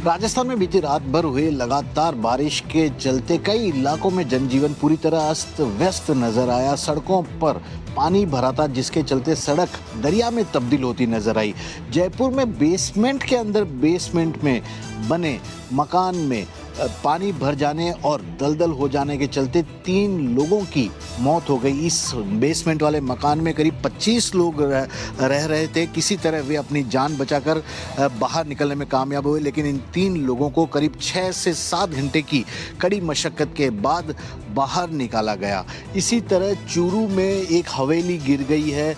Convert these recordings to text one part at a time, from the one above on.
राजस्थान में बीती रात भर हुए लगातार बारिश के चलते कई इलाकों में जनजीवन पूरी तरह अस्त व्यस्त नजर आया। सड़कों पर पानी भरा था, जिसके चलते सड़क दरिया में तब्दील होती नजर आई। जयपुर में बेसमेंट के अंदर बेसमेंट में बने मकान में पानी भर जाने और दलदल हो जाने के चलते 3 लोगों की मौत हो गई। इस बेसमेंट वाले मकान में करीब 25 लोग रह रहे थे। किसी तरह वे अपनी जान बचाकर बाहर निकलने में कामयाब हुए, लेकिन इन 3 लोगों को करीब 6 से 7 घंटे की कड़ी मशक्कत के बाद बाहर निकाला गया। इसी तरह चूरू में एक हवेली गिर गई है,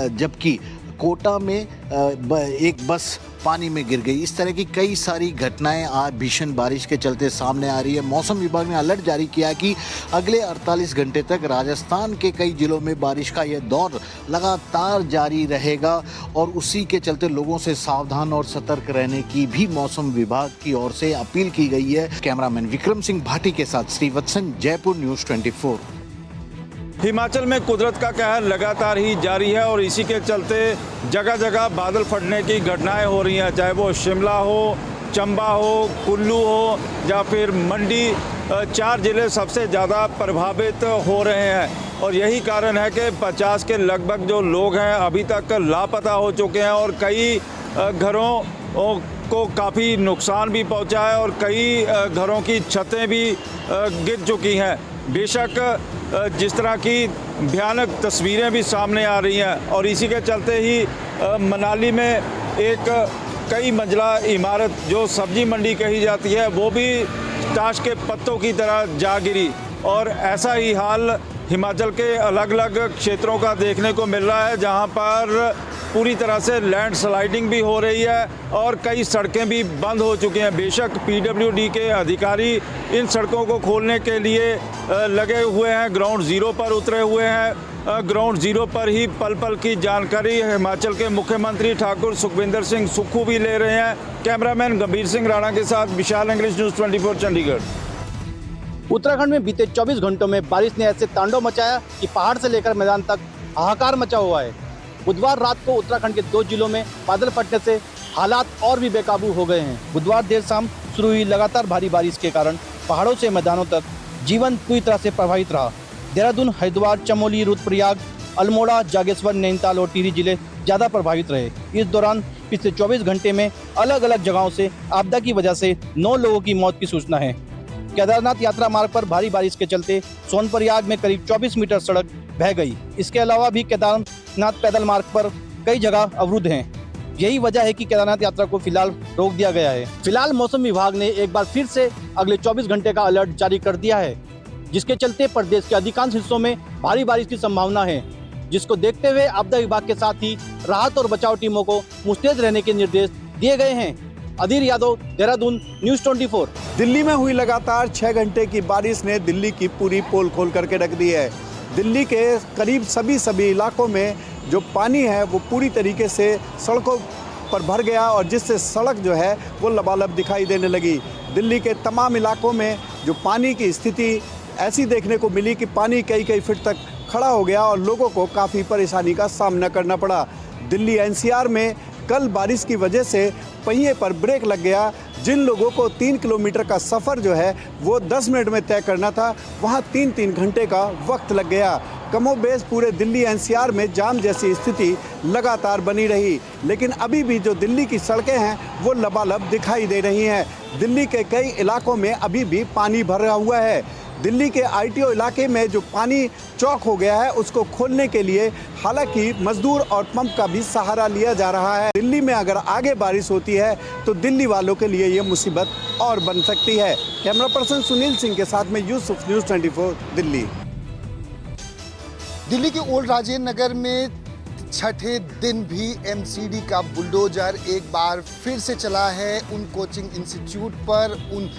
जबकि कोटा में एक बस पानी में गिर गई। इस तरह की कई सारी घटनाएं आज भीषण बारिश के चलते सामने आ रही है। मौसम विभाग ने अलर्ट जारी किया है कि अगले 48 घंटे तक राजस्थान के कई जिलों में बारिश का यह दौर लगातार जारी रहेगा और उसी के चलते लोगों से सावधान और सतर्क रहने की भी मौसम विभाग की ओर से अपील की गई है। कैमरामैन विक्रम सिंह भाटी के साथ श्रीवत्सन, जयपुर न्यूज़ 24। हिमाचल में कुदरत का कहर लगातार ही जारी है और इसी के चलते जगह जगह बादल फटने की घटनाएं हो रही हैं, चाहे वो शिमला हो, चंबा हो, कुल्लू हो या फिर मंडी। 4 जिले सबसे ज़्यादा प्रभावित हो रहे हैं और यही कारण है कि 50 के लगभग जो लोग हैं अभी तक लापता हो चुके हैं और कई घरों को काफ़ी नुकसान भी पहुंचा है और कई घरों की छतें भी गिर चुकी हैं। बेशक जिस तरह की भयानक तस्वीरें भी सामने आ रही हैं और इसी के चलते ही मनाली में एक कई मंजिला इमारत जो सब्जी मंडी कही जाती है वो भी ताश के पत्तों की तरह जा गिरी और ऐसा ही हाल हिमाचल के अलग अलग क्षेत्रों का देखने को मिल रहा है, जहां पर पूरी तरह से लैंडस्लाइडिंग भी हो रही है और कई सड़कें भी बंद हो चुकी हैं। बेशक पीडब्ल्यूडी के अधिकारी इन सड़कों को खोलने के लिए लगे हुए हैं, ग्राउंड ज़ीरो पर उतरे हुए हैं। ग्राउंड ज़ीरो पर ही पल पल की जानकारी हिमाचल के मुख्यमंत्री ठाकुर सुखविंदर सिंह सुक्खू भी ले रहे हैं। कैमरामैन गंभीर सिंह राणा के साथ विशाल इंग्लिश न्यूज़ 24 चंडीगढ़। उत्तराखंड में बीते 24 घंटों में बारिश ने ऐसे तांडव मचाया कि पहाड़ से लेकर मैदान तक हाहाकार मचा हुआ है। बुधवार रात को उत्तराखंड के 2 जिलों में बादल फटने से हालात और भी बेकाबू हो गए हैं। बुधवार देर शाम शुरू हुई लगातार भारी बारिश के कारण पहाड़ों से मैदानों तक जीवन पूरी तरह से प्रभावित रहा। देहरादून, हरिद्वार, चमोली, रुद्रप्रयाग, अल्मोड़ा, जागेश्वर, नैनीताल और टिहरी जिले ज़्यादा प्रभावित रहे। इस दौरान पिछले 24 घंटे में अलग अलग जगहों से आपदा की वजह से 9 लोगों की मौत की सूचना है। केदारनाथ यात्रा मार्ग पर भारी बारिश के चलते सोनप्रयाग में करीब 24 मीटर सड़क बह गई। इसके अलावा भी केदारनाथ पैदल मार्ग पर कई जगह अवरुद्ध हैं। यही वजह है कि केदारनाथ यात्रा को फिलहाल रोक दिया गया है। फिलहाल मौसम विभाग ने एक बार फिर से अगले 24 घंटे का अलर्ट जारी कर दिया है, जिसके चलते प्रदेश के अधिकांश हिस्सों में भारी बारिश की संभावना है, जिसको देखते हुए आपदा विभाग के साथ ही राहत और बचाव टीमों को मुस्तैद रहने के निर्देश दिए गए हैं। अधीर यादव, देहरादून, न्यूज़ 24। दिल्ली में हुई लगातार 6 घंटे की बारिश ने दिल्ली की पूरी पोल खोल करके रख दी है। दिल्ली के करीब सभी इलाकों में जो पानी है वो पूरी तरीके से सड़कों पर भर गया और जिससे सड़क जो है वो लबालब दिखाई देने लगी। दिल्ली के तमाम इलाकों में जो पानी की स्थिति ऐसी देखने को मिली कि पानी कई फीट तक खड़ा हो गया और लोगों को काफ़ी परेशानी का सामना करना पड़ा। दिल्ली एनसीआर में कल बारिश की वजह से पहिए पर ब्रेक लग गया। जिन लोगों को 3 किलोमीटर का सफ़र जो है वो 10 मिनट में तय करना था, वहाँ 3 घंटे का वक्त लग गया। कमोबेश पूरे दिल्ली एनसीआर में जाम जैसी स्थिति लगातार बनी रही, लेकिन अभी भी जो दिल्ली की सड़कें हैं वो लबालब दिखाई दे रही हैं। दिल्ली के कई इलाकों में अभी भी पानी भरा हुआ है। दिल्ली के आईटीओ इलाके में जो पानी चौक हो गया है उसको खोलने के लिए हालांकि मजदूर और पंप का भी सहारा लिया जा रहा है। दिल्ली में अगर आगे बारिश होती है तो दिल्ली वालों के लिए ये मुसीबत और बन सकती है। कैमरा पर्सन सुनील सिंह के साथ में यूसुफ, न्यूज़ 24 दिल्ली। दिल्ली के ओल्ड राजेंद्र नगर में छठे दिन भी एमसीडी का बुलडोजर एक बार फिर से चला है उन कोचिंग इंस्टीट्यूट पर, उन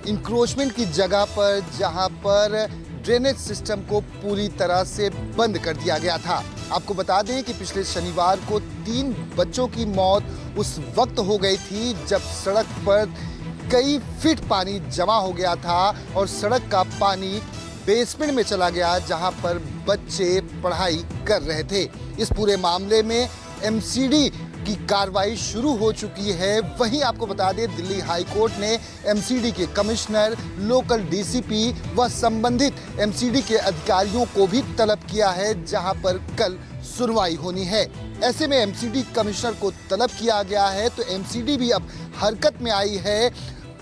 इंक्रोचमेंट की जगह पर जहां पर ड्रेनेज सिस्टम को पूरी तरह से बंद कर दिया गया था। आपको बता दें कि पिछले शनिवार को 3 बच्चों की मौत उस वक्त हो गई थी जब सड़क पर कई फीट पानी जमा हो गया था और सड़क का पानी बेसमेंट में चला गया जहां पर बच्चे पढ़ाई कर रहे थे। इस पूरे मामले में एमसीडी की कार्रवाई शुरू हो चुकी है। वहीं आपको बता दें, दिल्ली हाई कोर्ट ने एमसीडी के कमिश्नर, लोकल डीसीपी व संबंधित एमसीडी के अधिकारियों को भी तलब किया है, जहां पर कल सुनवाई होनी है। ऐसे में एमसीडी कमिश्नर को तलब किया गया है, तो एमसीडी भी अब हरकत में आई है।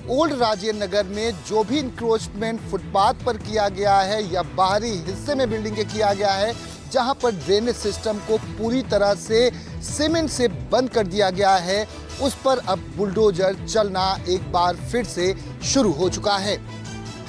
ओल्ड राजेंद्र नगर में जो भी इंक्रोचमेंट फुटपाथ पर किया गया है या बाहरी हिस्से में बिल्डिंग के किया गया है, जहां पर ड्रेनेज सिस्टम को पूरी तरह से सीमेंट से बंद कर दिया गया है, उस पर अब बुलडोजर चलना एक बार फिर से शुरू हो चुका है।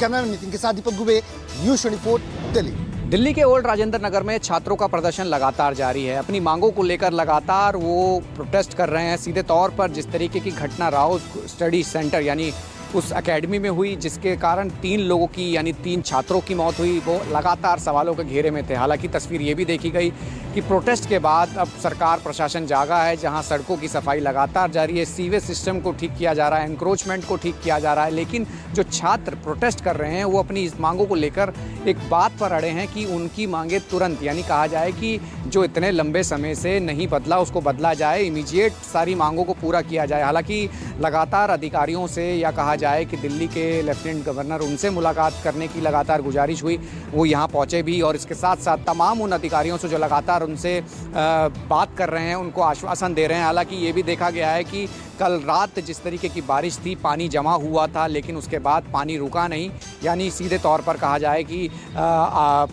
कैमरामैन नितिन के साथ दीपक दुबे, न्यूज़ 24 दिल्ली। दिल्ली के ओल्ड राजेंद्र नगर में छात्रों का प्रदर्शन लगातार जारी है। अपनी मांगों को लेकर लगातार वो प्रोटेस्ट कर रहे हैं। सीधे तौर पर जिस तरीके की घटना राउस स्टडी सेंटर यानी उस एकेडमी में हुई, जिसके कारण 3 लोगों की यानी 3 छात्रों की मौत हुई, वो लगातार सवालों के घेरे में थे। हालांकि तस्वीर ये भी देखी गई कि प्रोटेस्ट के बाद अब सरकार प्रशासन जागा है, जहां सड़कों की सफाई लगातार जारी है, सीवेज सिस्टम को ठीक किया जा रहा है, एंक्रोचमेंट को ठीक किया जा रहा है। लेकिन जो छात्र प्रोटेस्ट कर रहे हैं वो अपनी इस मांगों को लेकर एक बात पर अड़े हैं कि उनकी मांगे तुरंत, यानी कहा जाए कि जो इतने लंबे समय से नहीं बदला उसको बदला जाए, इमीडिएट सारी मांगों को पूरा किया जाए। हालांकि लगातार अधिकारियों से या कहा जाए कि दिल्ली के लेफ्टिनेंट गवर्नर, उनसे मुलाकात करने की लगातार गुजारिश हुई, वो यहाँ पहुँचे भी, और इसके साथ साथ तमाम उन अधिकारियों से जो लगातार उनसे बात कर रहे हैं उनको आश्वासन दे रहे हैं। हालांकि ये भी देखा गया है कि कल रात जिस तरीके की बारिश थी, पानी जमा हुआ था, लेकिन उसके बाद पानी रुका नहीं, यानी सीधे तौर पर कहा जाए कि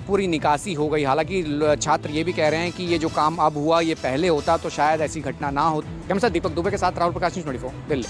पूरी निकासी हो गई। हालांकि छात्र ये भी कह रहे हैं कि ये जो काम अब हुआ ये पहले होता तो शायद ऐसी घटना ना हो। हम साथ दीपक दुबे के साथ राहुल प्रकाश, न्यूज़ 24 दिल्ली।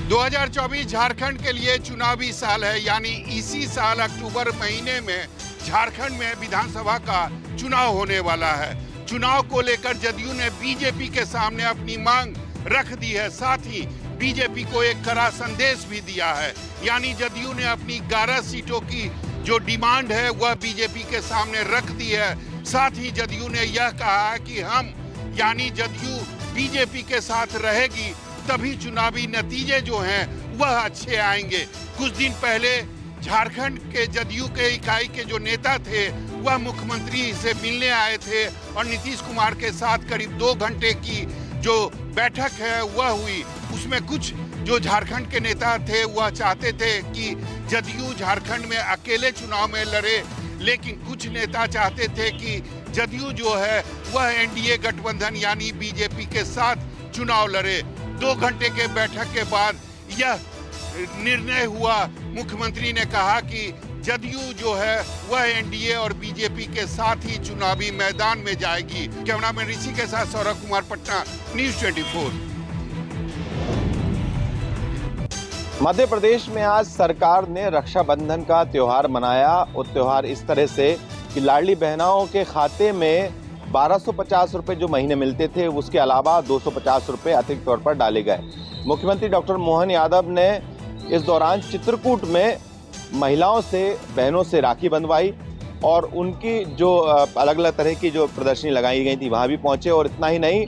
2024 झारखंड के लिए चुनावी साल है, यानी इसी साल अक्टूबर महीने में झारखंड में विधानसभा का चुनाव होने वाला है। चुनाव को लेकर जदयू ने बीजेपी के सामने अपनी मांग रख दी है, साथ ही बीजेपी को एक कड़ा संदेश भी दिया है। यानी जदयू ने अपनी 11 सीटों की जो डिमांड है वह बीजेपी के सामने रख दी है। साथ ही जदयू ने यह कहा है कि हम यानी जदयू बीजेपी के साथ रहेगी, तभी चुनावी नतीजे जो हैं वह अच्छे आएंगे। कुछ दिन पहले झारखंड के जदयू के इकाई के जो नेता थे वह मुख्यमंत्री से मिलने आए थे और नीतीश कुमार के साथ करीब 2 घंटे की जो बैठक है वह हुई। उसमें कुछ जो झारखंड के नेता थे वह चाहते थे कि जदयू झारखंड में अकेले चुनाव में लड़े, लेकिन कुछ नेता चाहते थे कि जदयू जो है वह एनडीए गठबंधन यानी बीजेपी के साथ चुनाव लड़े। 2 घंटे के बैठक के बाद यह निर्णय हुआ। मुख्यमंत्री ने कहा कि जदयू जो है वह एनडीए और बीजेपी के साथ ही चुनावी मैदान में जाएगी। कैमरामैन ऋषि के साथ सौरभ कुमार, पटना, न्यूज़ 24। मध्य प्रदेश में आज सरकार ने रक्षाबंधन का त्योहार मनाया। वो त्योहार इस तरह से कि लाडली बहनाओं के खाते में 1250 रुपए जो महीने मिलते थे उसके अलावा 250 रुपए अतिरिक्त तौर पर डाले गए। मुख्यमंत्री डॉक्टर मोहन यादव ने इस दौरान चित्रकूट में महिलाओं से, बहनों से राखी बंधवाई और उनकी जो अलग अलग तरह की जो प्रदर्शनी लगाई गई थी वहाँ भी पहुँचे। और इतना ही नहीं,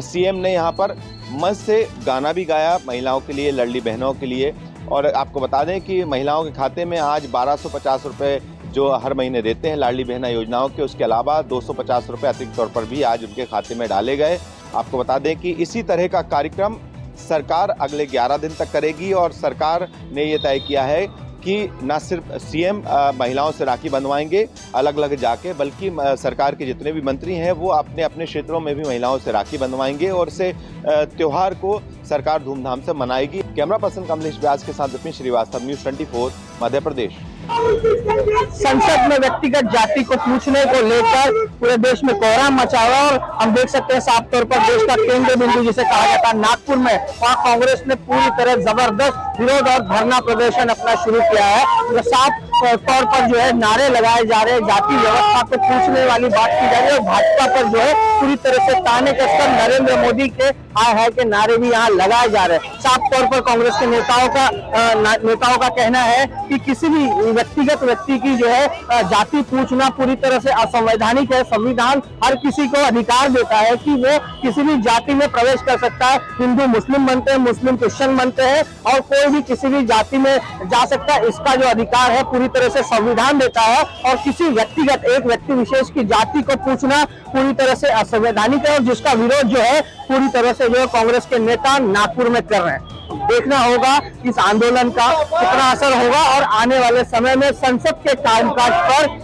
सीएम ने यहाँ पर मंच से गाना भी गाया महिलाओं के लिए, लाडली बहनों के लिए। और आपको बता दें कि महिलाओं के खाते में आज 1250 रुपये जो हर महीने देते हैं लाडली बहना योजनाओं के, उसके अलावा 250 रुपये अतिरिक्त तौर पर भी आज उनके खाते में डाले गए। आपको बता दें कि इसी तरह का कार्यक्रम सरकार अगले 11 दिन तक करेगी और सरकार ने ये तय किया है कि न सिर्फ सीएम महिलाओं से राखी बंधवाएंगे अलग अलग जाके, बल्कि सरकार के जितने भी मंत्री हैं वो अपने अपने क्षेत्रों में भी महिलाओं से राखी बंधवाएंगे और इसे त्योहार को सरकार धूमधाम से मनाएगी। कैमरा पर्सन कमलेश व्यास के साथ विपिन श्रीवास्तव, न्यूज़ 24 मध्य प्रदेश। संसद में व्यक्तिगत जाति को पूछने को लेकर पूरे देश में कोहराम मचा हुआ और हम देख सकते हैं साफ तौर पर देश का केंद्र बिंदु जिसे कहा जाता है नागपुर में, वहाँ कांग्रेस ने पूरी तरह जबरदस्त विरोध और धरना प्रदर्शन अपना शुरू किया है। जो साफ तौर पर जो है नारे लगाए जा रहे हैं, जाति व्यवस्था को पूछने वाली बात की जा रही है और भाजपा पर जो है पूरी तरह से ताने कसकर नरेंद्र मोदी के हाय हाय के नारे भी यहाँ लगाए जा रहे हैं। साफ तौर पर कांग्रेस के नेताओं का कहना है कि किसी भी व्यक्तिगत व्यक्ति की जो है जाति पूछना पूरी तरह से असंवैधानिक है। संविधान हर किसी को अधिकार देता है कि वो किसी भी जाति में प्रवेश कर सकता है। हिंदू मुस्लिम बनते हैं, मुस्लिम क्रिश्चियन बनते हैं और कोई भी किसी भी जाति में जा सकता है। इसका जो अधिकार है पूरी तरह से संविधान देता है और किसी व्यक्तिगत एक व्यक्ति विशेष की जाति को पूछना पूरी तरह से असंवैधानिक है और जिसका विरोध जो है पूरी तरह से जो कांग्रेस के नेता नागपुर में कर रहे हैं। देखना होगा इस आंदोलन का कितना असर होगा और आने वाले समय में संसद के कामकाज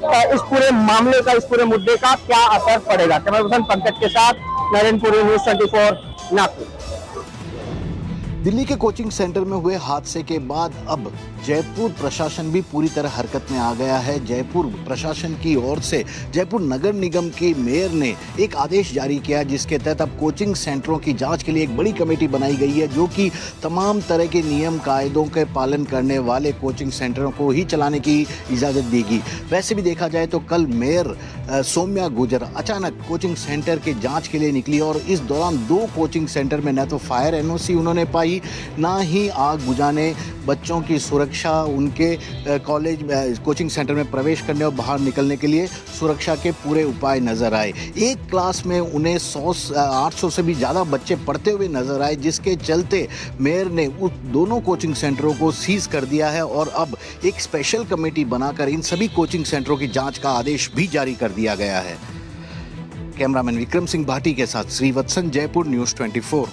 पर इस पूरे मामले का, इस पूरे मुद्दे का क्या असर पड़ेगा। कैमरा पर्सन पंकज के साथ नरेंद्रपुरी, न्यूज़ 24 नागपुर। दिल्ली के कोचिंग सेंटर में हुए हादसे के बाद अब जयपुर प्रशासन भी पूरी तरह हरकत में आ गया है। जयपुर प्रशासन की ओर से जयपुर नगर निगम की मेयर ने एक आदेश जारी किया जिसके तहत अब कोचिंग सेंटरों की जांच के लिए एक बड़ी कमेटी बनाई गई है जो कि तमाम तरह के नियम कायदों के पालन करने वाले कोचिंग सेंटरों को ही चलाने की इजाज़त देगी। वैसे भी देखा जाए तो कल मेयर सौम्या गुर्जर अचानक कोचिंग सेंटर के जाँच के लिए निकली और इस दौरान 2 कोचिंग सेंटर में न तो फायर NOC उन्होंने पाई, ना ही आग बुझाने, बच्चों की सुरक्षा, उनके कॉलेज कोचिंग सेंटर में प्रवेश करने और बाहर निकलने के लिए सुरक्षा के पूरे उपाय नजर आए। एक क्लास में उन्हें 800 से भी ज़्यादा बच्चे पढ़ते हुए नजर आए, जिसके चलते मेयर ने उस दोनों कोचिंग सेंटरों को सीज कर दिया है और अब एक स्पेशल कमेटी बनाकर इन सभी कोचिंग सेंटरों की जांच का आदेश भी जारी कर दिया गया है। कैमरामैन विक्रम सिंह भाटी के साथ श्रीवत्सन, जयपुर, न्यूज़ 24।